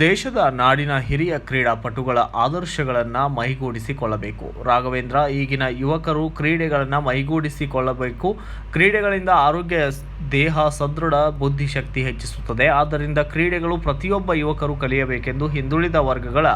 ದೇಶದ ನಾಡಿನ ಹಿರಿಯ ಕ್ರೀಡಾಪಟುಗಳ ಆದರ್ಶಗಳನ್ನು ಮೈಗೂಡಿಸಿಕೊಳ್ಳಬೇಕು. ರಾಘವೇಂದ್ರ ಈಗಿನ ಯುವಕರು ಕ್ರೀಡೆಗಳನ್ನು ಮೈಗೂಡಿಸಿಕೊಳ್ಳಬೇಕು. ಕ್ರೀಡೆಗಳಿಂದ ಆರೋಗ್ಯ, ದೇಹ ಸದೃಢ, ಬುದ್ಧಿಶಕ್ತಿ ಹೆಚ್ಚಿಸುತ್ತದೆ. ಆದ್ದರಿಂದ ಕ್ರೀಡೆಗಳು ಪ್ರತಿಯೊಬ್ಬ ಯುವಕರು ಕಲಿಯಬೇಕೆಂದು ಹಿಂದುಳಿದ ವರ್ಗಗಳ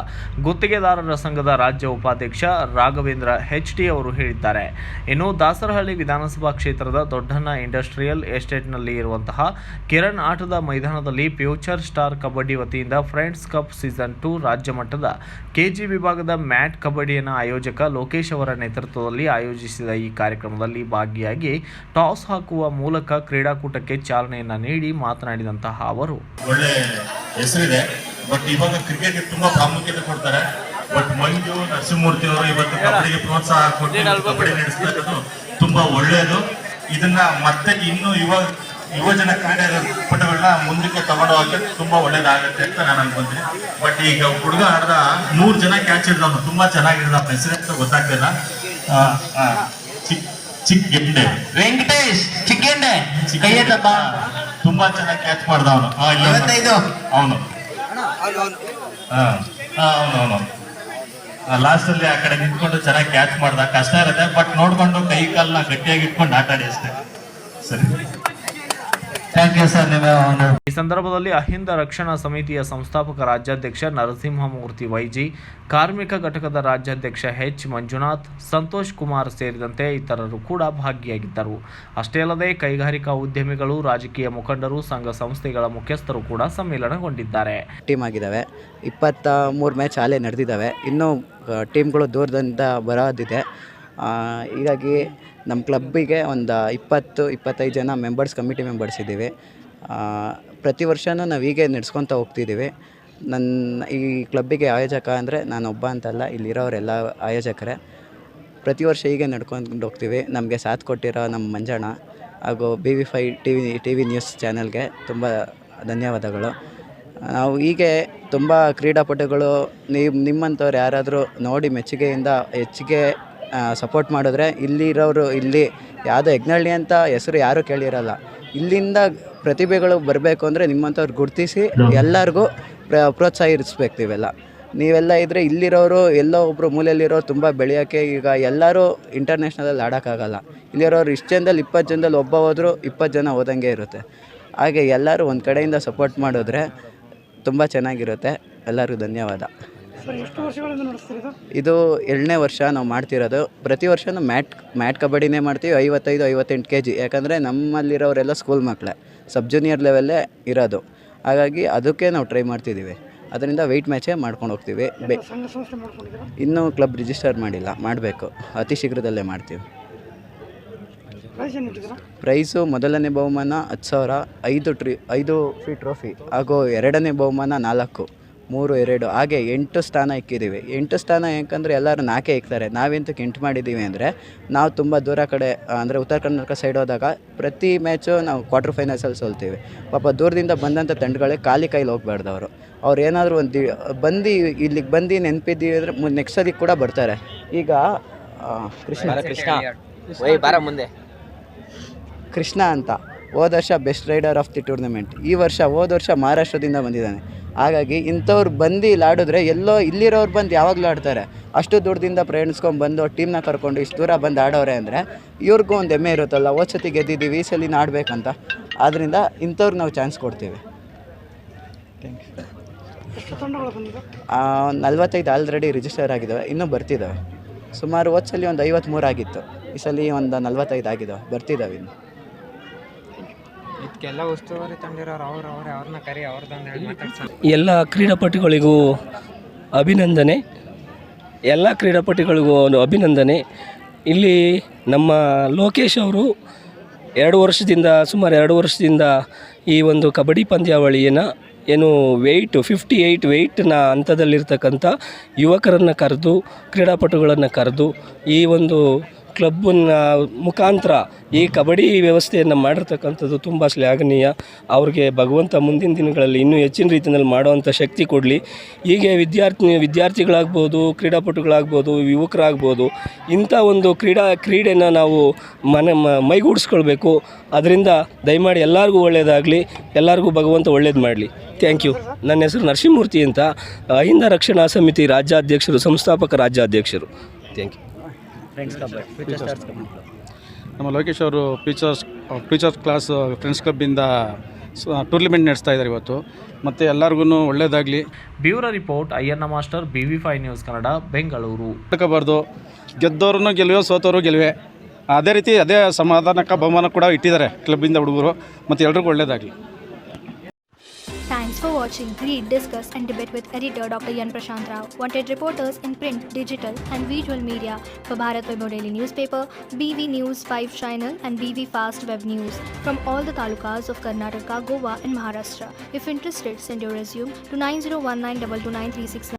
ಗುತ್ತಿಗೆದಾರರ ಸಂಘದ ರಾಜ್ಯ ಉಪಾಧ್ಯಕ್ಷ ರಾಘವೇಂದ್ರ ಹೆಚ್ಡಿ ಅವರು ಹೇಳಿದ್ದಾರೆ. ಇನ್ನು ದಾಸರಹಳ್ಳಿ ವಿಧಾನಸಭಾ ಕ್ಷೇತ್ರದ ದೊಡ್ಡಣ್ಣ ಇಂಡಸ್ಟ್ರಿಯಲ್ ಎಸ್ಟೇಟ್ನಲ್ಲಿ ಇರುವಂತಹ ಕಿರಣ್ ಆಟದ ಮೈದಾನದಲ್ಲಿ ಫ್ಯೂಚರ್ ಸ್ಟಾರ್ ಕಬಡ್ಡಿ ವತಿಯಿಂದ ಫ್ರೆಂಡ್ಸ್ ಕಪ್ ಸೀಸನ್ 2 ರಾಜ್ಯ ಮಟ್ಟದ ಕೆಜಿ ವಿಭಾಗದ ಮ್ಯಾಟ್ ಕಬಡ್ಡಿಯನ್ನು ಆಯೋಜಕ ಲೋಕೇಶ್ ಅವರ ನೇತೃತ್ವದಲ್ಲಿ ಆಯೋಜಿಸಿದ ಈ ಕಾರ್ಯಕ್ರಮದಲ್ಲಿ ಭಾಗಿಯಾಗಿ ಟಾಸ್ ಹಾಕುವ ಮೂಲಕ ಕ್ರೀಡಾಕೂಟಕ್ಕೆ ಚಾಲನೆಯನ್ನ ನೀಡಿ ಮಾತನಾಡಿದಂತಹ ಅವರು, ಒಳ್ಳೆ ಹೆಸರಿದೆ. ಬಟ್ ಇವಾಗ ಕ್ರಿಕೆಟ್ಗೆ ತುಂಬಾ ಪ್ರಾಮುಖ್ಯತೆ ಕೊಡ್ತಾರೆ. ಬಟ್ ಮಂಜು ನರಸಿಂಹಮೂರ್ತಿ ಅವರು ಇವತ್ತು ಕಬಡ್ಡಿಗೆ ಪ್ರೋತ್ಸಾಹ ಕೊಟ್ಟು ಕಬಡ್ಡಿ ನಡೆಸೋದು ತುಂಬಾ ಒಳ್ಳೆಯದು. ಇದನ್ನ ಮತ್ತೆ ಇನ್ನು ಯುವಜನ ಕ್ರೀಡಾಪಟುಗಳನ್ನ ಮುಂದಕ್ಕೆ ತಗೊಂಡು ಹೋಗಕ್ಕೆ ತುಂಬಾ ಒಳ್ಳೇದಾಗುತ್ತೆ ಅಂತ ನಾನು ಅನ್ಕೊಂತೀನಿ. ಬಟ್ ಈಗ ಹುಡುಗ ಆಡ್ದ 100 ಜನ ಕ್ಯಾಚ್ ಹಿಡ್ದವನು, ತುಂಬಾ ಚೆನ್ನಾಗಿಡ್ದ. ಹೆಸರು ಗೊತ್ತಾಗ್ತಿಲ್ಲ. ಚಿಕ್ಕ ಗೆಂಡೆ ವೆಂಕಟೇಶ್ ಚಿಕ್ಕಂಡೆ ತುಂಬಾ ಚೆನ್ನಾಗಿ ಕ್ಯಾಚ್ ಮಾಡ್ದ ಅವನು. ಅವನು ಅವನು ಲಾಸ್ಟ್ ಅಲ್ಲಿ ಆ ಕಡೆ ನಿಂತ್ಕೊಂಡು ಚೆನ್ನಾಗಿ ಕ್ಯಾಚ್ ಮಾಡ್ದ. ಕಷ್ಟ ಇರುತ್ತೆ, ಬಟ್ ನೋಡ್ಕೊಂಡು ಕೈ ಕಾಲನ್ನ ಗಟ್ಟಿಯಾಗಿ ಇಟ್ಕೊಂಡು ಆಟ ಆಡಿ ಅಷ್ಟೇ. ಸರಿ, ಥ್ಯಾಂಕ್ ಯು ಸರ್. ಈ ಸಂದರ್ಭದಲ್ಲಿ ಅಹಿಂದ ರಕ್ಷಣಾ ಸಮಿತಿಯ ಸಂಸ್ಥಾಪಕ ರಾಜ್ಯಾಧ್ಯಕ್ಷ ನರಸಿಂಹಮೂರ್ತಿ ವೈಜಿ, ಕಾರ್ಮಿಕ ಘಟಕದ ರಾಜ್ಯಾಧ್ಯಕ್ಷ ಎಚ್ ಮಂಜುನಾಥ್, ಸಂತೋಷ್ ಕುಮಾರ್ ಸೇರಿದಂತೆ ಇತರರು ಕೂಡ ಭಾಗಿಯಾಗಿದ್ದರು. ಅಷ್ಟೇ ಅಲ್ಲದೆ ಕೈಗಾರಿಕಾ ಉದ್ಯಮಿಗಳು, ರಾಜಕೀಯ ಮುಖಂಡರು, ಸಂಘ ಸಂಸ್ಥೆಗಳ ಮುಖ್ಯಸ್ಥರು ಕೂಡ ಸಮ್ಮಿಲನಗೊಂಡಿದ್ದಾರೆ. ಟೀಮ್ ಆಗಿದ್ದಾವೆ, 23 ಮ್ಯಾಚ್ ಹಾಲೇ ನಡೆದಿದ್ದಾವೆ. ಇನ್ನೂ ಟೀಮ್ಗಳು ದೂರದಿಂದ ಬರೋದಿದೆ. ಹೀಗಾಗಿ ನಮ್ಮ ಕ್ಲಬ್ಬಿಗೆ ಒಂದು 20-25 ಜನ ಕಮಿಟಿ ಮೆಂಬರ್ಸ್ ಇದ್ದೀವಿ. ಪ್ರತಿ ವರ್ಷವೂ ನಾವು ಹೀಗೆ ನಡೆಸ್ಕೊತ ಹೋಗ್ತಿದ್ದೀವಿ. ಈ ಕ್ಲಬ್ಬಿಗೆ ಆಯೋಜಕ ಅಂದರೆ ನಾನೊಬ್ಬ ಅಂತಲ್ಲ, ಇಲ್ಲಿರೋರೆಲ್ಲ ಆಯೋಜಕರೇ. ಪ್ರತಿ ವರ್ಷ ಹೀಗೆ ನಡ್ಕೊಂಡು ಹೋಗ್ತೀವಿ. ನಮಗೆ ಸಾಥ್ ಕೊಟ್ಟಿರೋ ನಮ್ಮ ಮಂಜಣ್ಣ ಹಾಗೂ BV5 ಟಿವಿ ನ್ಯೂಸ್ ಚಾನೆಲ್ಗೆ ತುಂಬ ಧನ್ಯವಾದಗಳು. ನಾವು ಹೀಗೆ ತುಂಬ ಕ್ರೀಡಾಪಟುಗಳು ನಿಮ್ಮಂಥವ್ರು ಯಾರಾದರೂ ನೋಡಿ ಮೆಚ್ಚುಗೆಯಿಂದ ಹೆಚ್ಚಿಗೆ ಸಪೋರ್ಟ್ ಮಾಡಿದ್ರೆ, ಇಲ್ಲಿರೋರು, ಇಲ್ಲಿ ಯಾವುದೋ ಯಜ್ಞಹಳ್ಳಿ ಅಂತ ಹೆಸರು ಯಾರೂ ಕೇಳಿರಲ್ಲ, ಇಲ್ಲಿಂದ ಪ್ರತಿಭೆಗಳು ಬರಬೇಕು ಅಂದರೆ ನಿಮ್ಮಂಥವ್ರು ಗುರುತಿಸಿ ಎಲ್ಲರಿಗೂ ಪ್ರೋತ್ಸಾಹಿಸಬೇಕು. ನೀವೆಲ್ಲ ಇದ್ದರೆ ಇಲ್ಲಿರೋರು ಎಲ್ಲೋ ಒಬ್ಬರು ಮೂಲೆಯಲ್ಲಿರೋರು ತುಂಬ ಬೆಳೆಯೋಕ್ಕೆ. ಈಗ ಎಲ್ಲರೂ ಇಂಟರ್ನ್ಯಾಷನಲಲ್ಲಿ ಆಡೋಕ್ಕಾಗಲ್ಲ. ಇಲ್ಲಿರೋರು ಇಷ್ಟು ಜನದಲ್ಲಿ 20 ಜನದಲ್ಲಿ ಒಬ್ಬ ಹೋದರೂ 20 ಜನ ಹೋದಂಗೆ ಇರುತ್ತೆ. ಹಾಗೆ ಎಲ್ಲರೂ ಒಂದು ಕಡೆಯಿಂದ ಸಪೋರ್ಟ್ ಮಾಡಿದ್ರೆ ತುಂಬ ಚೆನ್ನಾಗಿರುತ್ತೆ. ಎಲ್ಲರಿಗೂ ಧನ್ಯವಾದ. ಇದು 2ನೇ ವರ್ಷ ನಾವು ಮಾಡ್ತಿರೋದು. ಪ್ರತಿ ವರ್ಷವೂ ಮ್ಯಾಟ್ ಕಬಡ್ಡಿನೇ ಮಾಡ್ತೀವಿ. 55-58 kg. ಯಾಕಂದರೆ ನಮ್ಮಲ್ಲಿರೋರೆಲ್ಲ ಸ್ಕೂಲ್ ಮಕ್ಕಳೇ, ಸಬ್ ಜೂನಿಯರ್ ಲೆವೆಲ್ಲೇ ಇರೋದು. ಹಾಗಾಗಿ ಅದಕ್ಕೆ ನಾವು ಟ್ರೈ ಮಾಡ್ತಿದ್ದೀವಿ. ಅದರಿಂದ ವೆಯ್ಟ್ ಮ್ಯಾಚೇ ಮಾಡ್ಕೊಂಡು ಹೋಗ್ತೀವಿ. ಇನ್ನೂ ಕ್ಲಬ್ ರಿಜಿಸ್ಟರ್ ಮಾಡಿಲ್ಲ, ಮಾಡಬೇಕು. ಅತಿ ಶೀಘ್ರದಲ್ಲೇ ಮಾಡ್ತೀವಿ. ಪ್ರೈಸು ಮೊದಲನೇ ಬಹುಮಾನ 10,000, 5 ಫೀಟ್ ಟ್ರೋಫಿ, ಹಾಗೂ 2ನೇ ಬಹುಮಾನ 4, 3, 2 ಹಾಗೆ 8 ಸ್ಥಾನ ಇಕ್ಕಿದ್ದೀವಿ. 8 ಸ್ಥಾನ ಯಾಕಂದರೆ ಎಲ್ಲರೂ 4 ಇಕ್ತಾರೆ. ನಾವೆಂತಕ್ಕೆ 8 ಮಾಡಿದ್ದೀವಿ ಅಂದರೆ, ನಾವು ತುಂಬ ದೂರ ಕಡೆ ಅಂದರೆ ಉತ್ತರ ಕರ್ನಾಟಕ ಸೈಡ್ ಹೋದಾಗ ಪ್ರತಿ ಮ್ಯಾಚು ನಾವು ಕ್ವಾರ್ಟರ್ ಫೈನಲ್ಸಲ್ಲಿ ಸೋಲ್ತೀವಿ. ಪಾಪ ದೂರದಿಂದ ಬಂದಂಥ ತಂಡಗಳಿಗೆ ಕೈಲಿ ಹೋಗ್ಬಾರ್ದು. ಅವ್ರು ಏನಾದರೂ ಬಂದು ಇಲ್ಲಿಗೆ ಬಂದು ನೆನಪಿದ್ದೀವಿ ಅಂದರೆ ನೆಕ್ಸ್ಟ್ ಸಲ ಕೂಡ ಬರ್ತಾರೆ. ಈಗ ಕೃಷ್ಣ ಅಂತ ಹೋದ ವರ್ಷ best raider of the tournament. ಹೋದ ವರ್ಷ ಮಹಾರಾಷ್ಟ್ರದಿಂದ ಬಂದಿದ್ದಾನೆ. ಹಾಗಾಗಿ ಇಂಥವ್ರು ಬಂದು ಇಲ್ಲಿ ಆಡಿದ್ರೆ ಇಲ್ಲಿರೋರು ಬಂದು ಯಾವಾಗಲೂ ಆಡ್ತಾರೆ. ಅಷ್ಟು ದೂರದಿಂದ ಪ್ರಯಾಣಿಸ್ಕೊಂಡು ಟೀಮ್ನ ಕರ್ಕೊಂಡು ಇಷ್ಟು ದೂರ ಬಂದು ಆಡೋರೆ ಅಂದರೆ ಇವ್ರಿಗೂ ಒಂದು ಹೆಮ್ಮೆ ಇರುತ್ತಲ್ಲ, ಹೋದ್ಸತಿ ಗೆದ್ದಿದ್ದೀವಿ, ಈ ಸಲ ಆಡಬೇಕಂತ. ಆದ್ದರಿಂದ ಇಂಥವ್ರಿಗೆ ನಾವು ಚಾನ್ಸ್ ಕೊಡ್ತೀವಿ. 45 ಆಲ್ರೆಡಿ ರಿಜಿಸ್ಟರ್ ಆಗಿದ್ದಾವೆ, ಇನ್ನೂ ಬರ್ತಿದ್ದಾವೆ. ಸುಮಾರು ಹೋದ್ಸಲಿ ಒಂದು 53 ಆಗಿತ್ತು, ಈ ಸಲ ಒಂದು 45 ಆಗಿದ್ದಾವೆ, ಬರ್ತಿದ್ದಾವೆ ಇನ್ನು. ಎಲ್ಲ ಕ್ರೀಡಾಪಟುಗಳಿಗೂ ಅಭಿನಂದನೆ. ಅಭಿನಂದನೆ. ಇಲ್ಲಿ ನಮ್ಮ ಲೋಕೇಶ್ ಅವರು ಸುಮಾರು 2 ವರ್ಷದಿಂದ ಈ ಒಂದು ಕಬಡ್ಡಿ ಪಂದ್ಯಾವಳಿಯನ್ನು ಏನು 58 ವೆಯ್ಟ್ನ ಹಂತದಲ್ಲಿರ್ತಕ್ಕಂಥ ಯುವಕರನ್ನು ಕರೆದು, ಕ್ರೀಡಾಪಟುಗಳನ್ನು ಕರೆದು ಈ ಒಂದು ಕ್ಲಬ್ನ ಮುಖಾಂತರ ಈ ಕಬಡ್ಡಿ ವ್ಯವಸ್ಥೆಯನ್ನು ಮಾಡಿರ್ತಕ್ಕಂಥದ್ದು ತುಂಬ ಶ್ಲಾಘನೀಯ. ಅವ್ರಿಗೆ ಭಗವಂತ ಮುಂದಿನ ದಿನಗಳಲ್ಲಿ ಇನ್ನೂ ಹೆಚ್ಚಿನ ರೀತಿಯಲ್ಲಿ ಮಾಡುವಂಥ ಶಕ್ತಿ ಕೊಡಲಿ. ಹೀಗೆ ವಿದ್ಯಾರ್ಥಿಗಳಾಗ್ಬೋದು, ಕ್ರೀಡಾಪಟುಗಳಾಗ್ಬೋದು, ಯುವಕರಾಗ್ಬೋದು, ಇಂಥ ಒಂದು ಕ್ರೀಡೆನ ನಾವು ಮೈಗೂಡಿಸ್ಕೊಳ್ಬೇಕು. ಅದರಿಂದ ದಯಮಾಡಿ ಎಲ್ಲರಿಗೂ ಒಳ್ಳೆಯದಾಗಲಿ, ಎಲ್ಲರಿಗೂ ಭಗವಂತ ಒಳ್ಳೇದು ಮಾಡಲಿ. Thank you. ನನ್ನ ಹೆಸರು ನರಸಿಂಹಮೂರ್ತಿ ಅಂತ, ಅಹಿಂದ ರಕ್ಷಣಾ ಸಮಿತಿ ರಾಜ್ಯಾಧ್ಯಕ್ಷರು, ಸಂಸ್ಥಾಪಕ ರಾಜ್ಯಾಧ್ಯಕ್ಷರು. Thank you. ನಮ್ಮ ಲೋಕೇಶ್ ಅವರು ಫ್ಯೂಚರ್ಸ್ ಕ್ಲಾಸ್ ಫ್ರೆಂಡ್ಸ್ ಕ್ಲಬ್ಬಿಂದ ಟೂರ್ನಿಮೆಂಟ್ ನಡೆಸ್ತಾ ಇದ್ದಾರೆ ಇವತ್ತು. ಮತ್ತು ಎಲ್ಲರಿಗೂ ಒಳ್ಳೆಯದಾಗಲಿ. Bureau report Ayyanna master, BV5 news Kannada, Bengaluru. ತಗೋಬಾರ್ದು, ಗೆದ್ದವ್ರೂ ಗೆಲುವೆ, ಸೋತವರು ಗೆಲುವೆ. ಅದೇ ರೀತಿ ಅದೇ ಸಮಾಧಾನಕ್ಕೆ ಬಹುಮಾನ ಕೂಡ ಇಟ್ಟಿದ್ದಾರೆ ಕ್ಲಬ್ಬಿಂದ ಹುಡುಗರು. ಮತ್ತು ಎಲ್ರಿಗೂ ಒಳ್ಳೆಯದಾಗಲಿ. Thanks for watching. Read, discuss and debate with editor Dr. Yan Prashant Rao. Wanted reporters in print, digital and visual media for Bharat Vaibhav Daily Newspaper, BV News 5 Channel and BV Fast Web News from all the talukas of Karnataka, Goa and Maharashtra. If interested, send your resume to 9019229369.